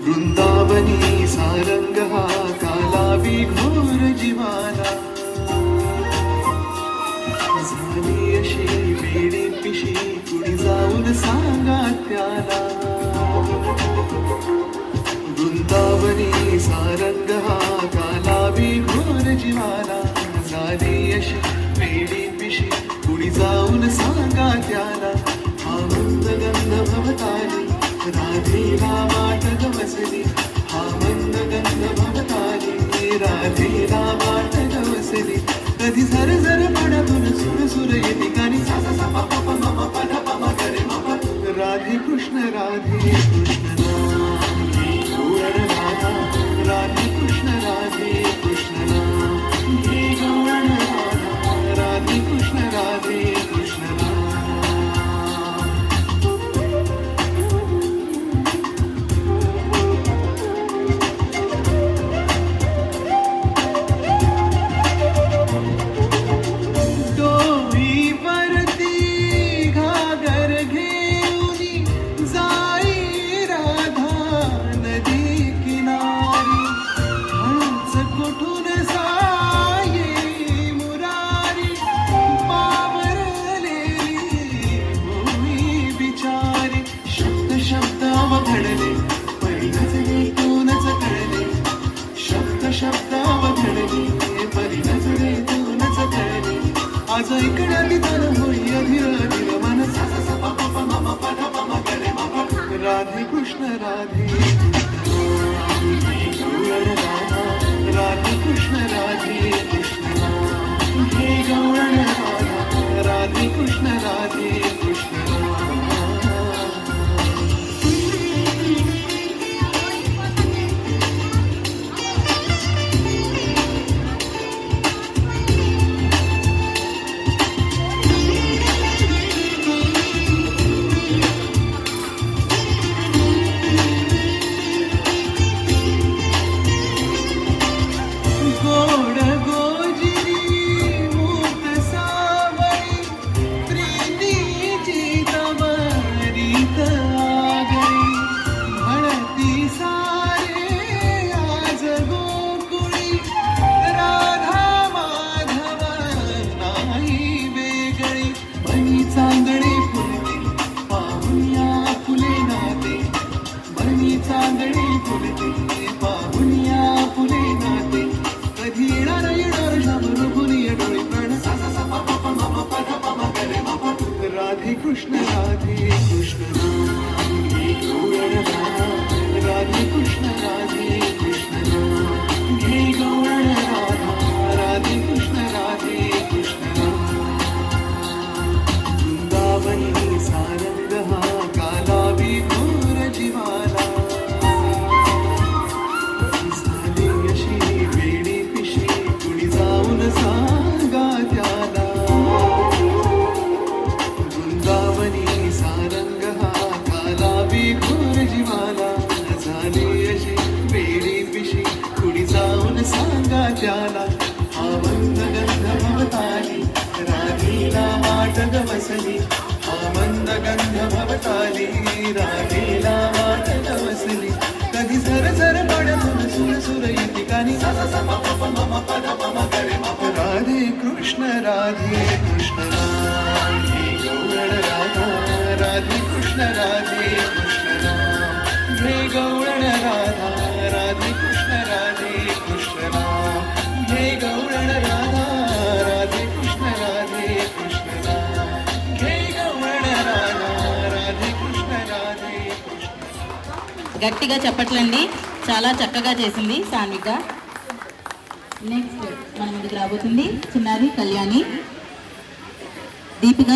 वृंदावनी सारंग हा कालावी घोर जीवाला झाली अशी वेडी पिशी कुणी जाऊन सांगा त्याला वृंदावनी सारंग हा कालावी घोर जीवाला झाली अशी वेडी पिशी कुणी जाऊन सांगा त्याला हा मंद गंध भवताली राधेला वाट गवसली हा मंद गंध भवताली राधेला वाट गवसली कधी झर झर पडतून सुर सुर येते कानी सा सा सा पा पा मा पा धा पा मा गरे मा पा राधे कृष्ण नाम गौर राधा राधे कृष्ण नाम हे गौर राधा राधे कृष्ण नाम आज ऐकण्यात तर होई अधीर अधीर मन सा सा सा पा पा मा पा धा पा मा गरे मा पा राधे कृष्ण राधे गौर राधा राधे कृष्ण नाम हे गौर राधा राधे कृष्ण चांदणे फुलते पाहुनिया फुले नाते बरणी चांदणे फुलते पाहुनिया फुले नाते कधी येणार शामर फुली डोळे प्राण सा सा सा पा पा मा पा धा पा मा गरे मा पा राधे कृष्ण नाम हे गौर राधा राधे कृष्ण नाम हे गौर राधा राधे कृष्ण नाम वृंदावनी सारंग हा कालावी घोर जीवाला झाली अशी वेडी पिशी कुणी जाऊन सांगा त्याला वृंदावनी सारंग हा कालावी घोर जीवाला झाली अशी वेडी पिशी कुणी जाऊन सांगा त्याला हा मंद गंध भवताली राधेला वाट गवसली हा मंद गंध भवताली राधेला वाट गवसली कधी झर झर पडतून सुर सुर येते कानी सा सा सा पा पा मा पा धा पा मा गरे मा पा राधे कृष्ण नाम हे गौर राधा राधे कृष्ण नाम हे गौर राधा राधे कृष्ण नाम हे गौर राधा राधे कृष्ण नाम हे गौर राधा राधे कृष्ण గట్టిగా చెప్పట్లండి. చాలా చక్కగా చేసింది సాన్విక. నెక్స్ట్ మన ముందుకు రాబోతుంది చిన్నారి కళ్యాణి, దీపిక.